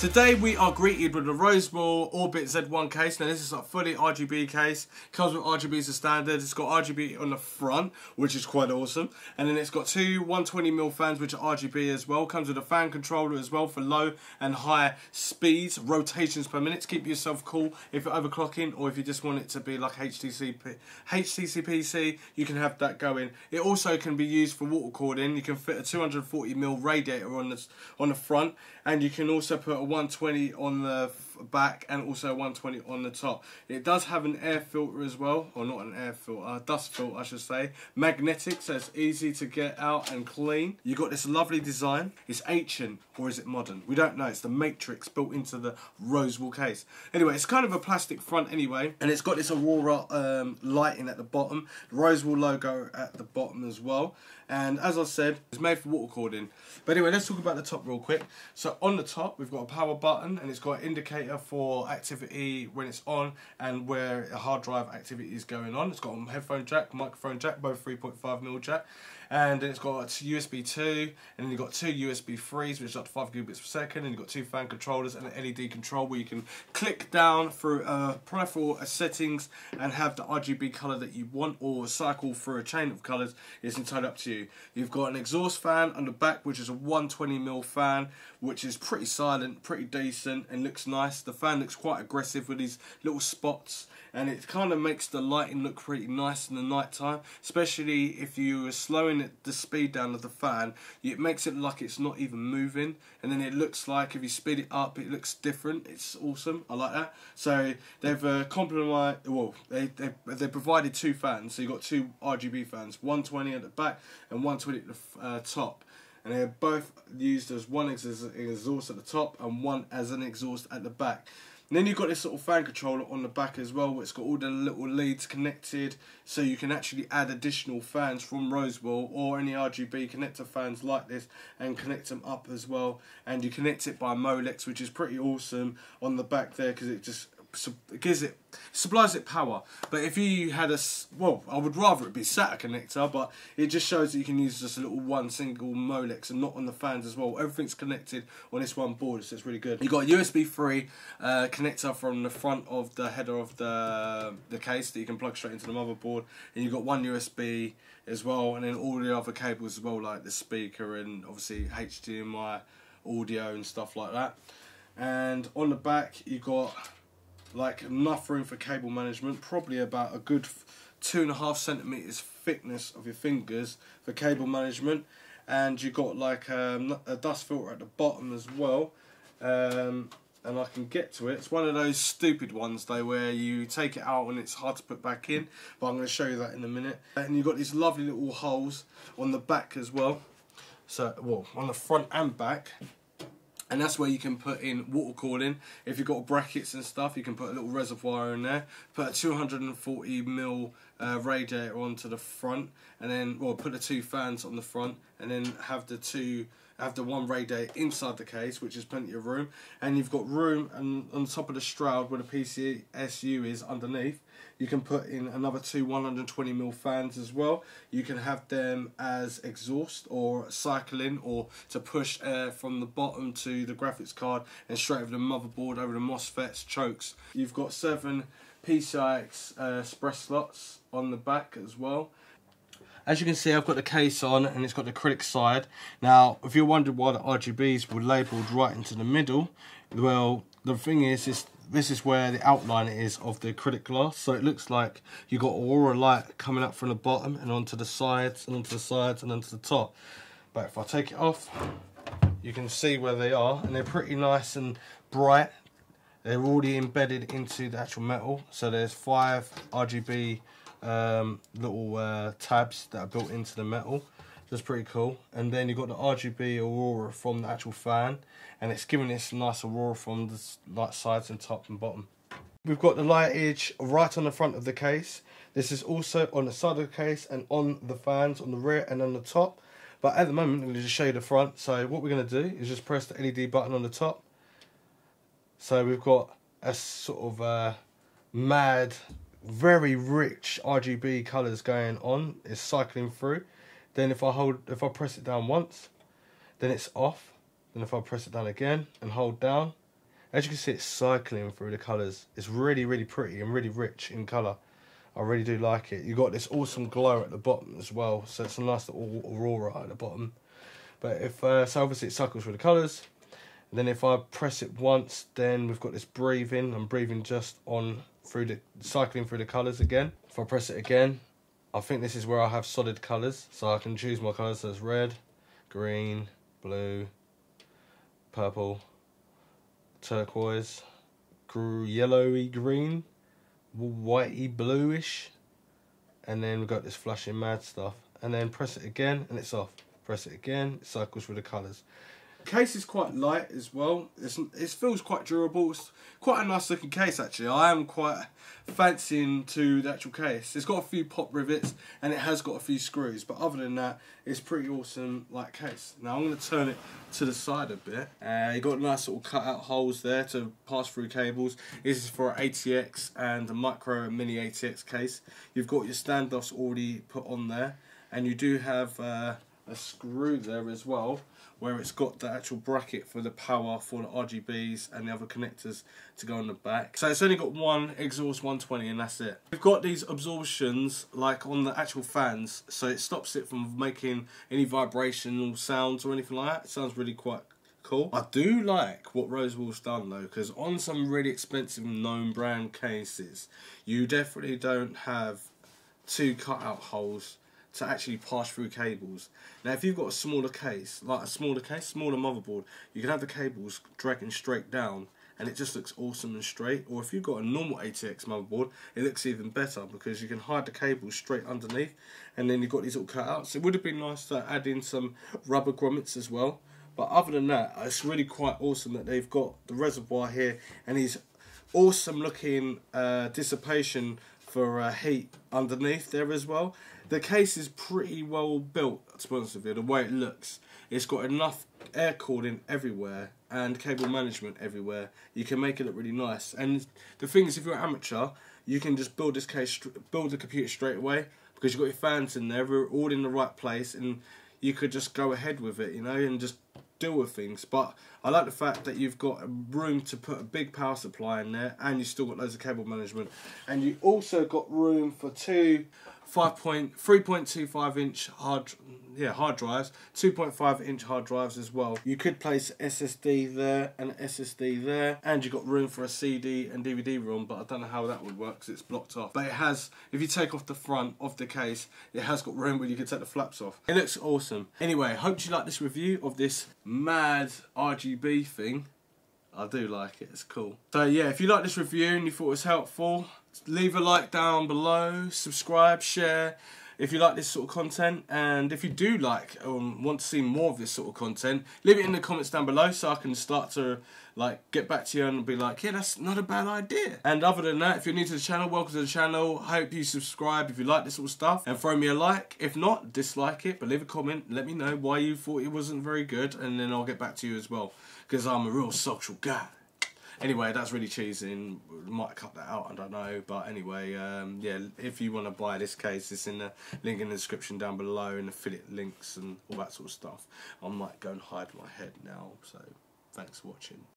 Today we are greeted with the Rosewill Orbit Z1 case. Now this is a fully RGB case. Comes with RGB as a standard. It's got RGB on the front, which is quite awesome. And then it's got two 120mm fans, which are RGB as well. Comes with a fan controller as well for low and high speeds, rotations per minute to keep yourself cool if you're overclocking, or if you just want it to be like HTC-PC, you can have that going. It also can be used for water cooling. You can fit a 240mm radiator on the front, and you can also put a 120 on the back and also a 120 on the top. It does have an air filter as well, or not an air filter, a dust filter I should say. Magnetic, so it's easy to get out and clean. You got this lovely design. It's ancient, or is it modern? We don't know. It's the matrix built into the Rosewill case. Anyway, it's kind of a plastic front anyway, and it's got this Aurora lighting at the bottom, the Rosewill logo at the bottom as well. And as I said, it's made for water cooling. But anyway, let's talk about the top real quick. So on the top, we've got a power button, and it's got an indicator for activity when it's on and where a hard drive activity is going on. It's got a headphone jack, microphone jack, both 3.5mm jack. And then it's got USB 2, and then you've got two USB 3s, which is up to 5 gigabits per second, and you've got two fan controllers and an LED control where you can click down through peripheral settings and have the RGB colour that you want, or cycle through a chain of colours. It's entirely up to you. You've got an exhaust fan on the back, which is a 120mm fan, which is pretty silent, pretty decent, and looks nice. The fan looks quite aggressive with these little spots, and it kind of makes the lighting look pretty nice in the night time, especially if you are slowing the speed down of the fan. It makes it like it's not even moving, and then it looks like if you speed it up, it looks different. It's awesome. I like that. So they've they provided two fans. So you've got two RGB fans, 120 at the back and 120 at the top. And they're both used as one as an exhaust at the top and one as an exhaust at the back. And then you've got this little fan controller on the back as well, where it's got all the little leads connected, so you can actually add additional fans from Rosewill or any RGB connector fans like this and connect them up as well. And you connect it by Molex, which is pretty awesome on the back there, because it just supplies it power. But if you had I would rather it be SATA connector, but it just shows that you can use just a little one single Molex and not on the fans as well. Everything's connected on this one board, so it's really good. You've got a USB 3 connector from the front of the header of the case that you can plug straight into the motherboard, and you've got one USB as well, and then all the other cables as well, like the speaker and obviously HDMI audio and stuff like that. And on the back you've got like enough room for cable management, probably about a good 2.5 centimeters thickness of your fingers for cable management. And you've got like a dust filter at the bottom as well, and I can get to it. It's one of those stupid ones though, where you take it out and it's hard to put back in, but I'm going to show you that in a minute. And you've got these lovely little holes on the back as well, so on the front and back. And that's where you can put in water cooling. If you've got brackets and stuff, you can put a little reservoir in there. Put a 240mm radiator onto the front, and then put the two fans on the front, and then have the one radiator inside the case, which is plenty of room. And you've got room, and on top of the shroud where the PCSU is underneath, you can put in another two 120mm fans as well. You can have them as exhaust or cycling, or to push air from the bottom to the graphics card and straight over the motherboard, over the MOSFETs, chokes. You've got 7 PCI Express slots on the back as well. As you can see, I've got the case on, and it's got the acrylic side. Now, if you're wondering why the RGBs were labelled right into the middle, well, the thing is, this is where the outline is of the acrylic glass. So it looks like you've got aurora light coming up from the bottom and onto the sides and onto the sides and onto the top. But if I take it off, you can see where they are, and they're pretty nice and bright. They're already embedded into the actual metal. So there's 5 RGB little tabs that are built into the metal. That's pretty cool. And then you've got the RGB aurora from the actual fan, and it's giving this nice aurora from the light sides and top and bottom. We've got the lightage right on the front of the case. This is also on the side of the case and on the fans on the rear and on the top. But at the moment, I'm going to just show you the front. So what we're going to do is just press the LED button on the top. So we've got a sort of mad, very rich RGB colours going on. It's cycling through. Then if I press it down once, then it's off. Then if I press it down again and hold down, As you can see, it's cycling through the colours. It's really, really pretty and really rich in colour. I really do like it. You've got this awesome glow at the bottom as well, so it's a nice little aurora at the bottom. But if so obviously it cycles through the colours. And then if I press it once, then we've got this breathing. I'm breathing just on through the cycling through the colours again. If I press it again, I think this is where I have solid colours, so I can choose my colours as red, green, blue, purple, turquoise, yellowy green, whitey bluish, and then we've got this flashing mad stuff. And then press it again and it's off. Press it again, it cycles through the colours. The case is quite light as well. It feels quite durable. It's quite a nice looking case actually. I am quite fancying to the actual case. It's got a few pop rivets and it has got a few screws, but other than that, it's pretty awesome like case. Now I'm going to turn it to the side a bit. You've got nice little cut out holes there to pass through cables. This is for an ATX and a micro and mini ATX case. You've got your standoffs already put on there, and you do have a screw there as well, where it's got the actual bracket for the power for the RGBs and the other connectors to go on the back. So it's only got one exhaust 120 and that's it. We've got these absorptions like on the actual fans, so it stops it from making any vibrational sounds or anything like that. It sounds really quite cool. I do like what Rosewill's done though, because on some really expensive known brand cases, you definitely don't have two cutout holes to actually pass through cables. Now if you've got a smaller case, smaller motherboard, you can have the cables dragging straight down and it just looks awesome and straight. Or if you've got a normal ATX motherboard, it looks even better because you can hide the cables straight underneath, and then you've got these little cutouts. It would have been nice to add in some rubber grommets as well, but other than that, it's really quite awesome that they've got the reservoir here and these awesome looking dissipation for heat underneath there as well. The case is pretty well built, to be honest with you, the way it looks. It's got enough air cooling everywhere and cable management everywhere. You can make it look really nice. And the thing is, if you're an amateur, you can just build this case, build the computer straight away, because you've got your fans in there, they're all in the right place, and you could just go ahead with it, you know, and just deal with things. But I like the fact that you've got room to put a big power supply in there, and you've still got loads of cable management, and you also got room for two 3.25 inch hard drives, 2.5 inch hard drives as well. You could place SSD there and SSD there, and you've got room for a CD and DVD ROM, but I don't know how that would work because it's blocked off. But it has, if you take off the front of the case, it has got room where you can take the flaps off. It looks awesome. Anyway, hope you like this review of this mad RGB thing. I do like it, it's cool. So yeah, if you like this review and you thought it was helpful, leave a like down below, subscribe, share if you like this sort of content, and if you do like want to see more of this sort of content, leave it in the comments down below so I can start to like get back to you and be like, yeah, that's not a bad idea. And other than that, if you're new to the channel, welcome to the channel. I hope you subscribe if you like this sort of stuff, and throw me a like. If not, dislike it, but leave a comment, let me know why you thought it wasn't very good, and then I'll get back to you as well, because I'm a real social guy. Anyway, that's really cheesy and might cut that out, I don't know. But anyway, yeah, if you want to buy this case, it's in the link in the description down below, and affiliate links and all that sort of stuff. I might go and hide my head now, so thanks for watching.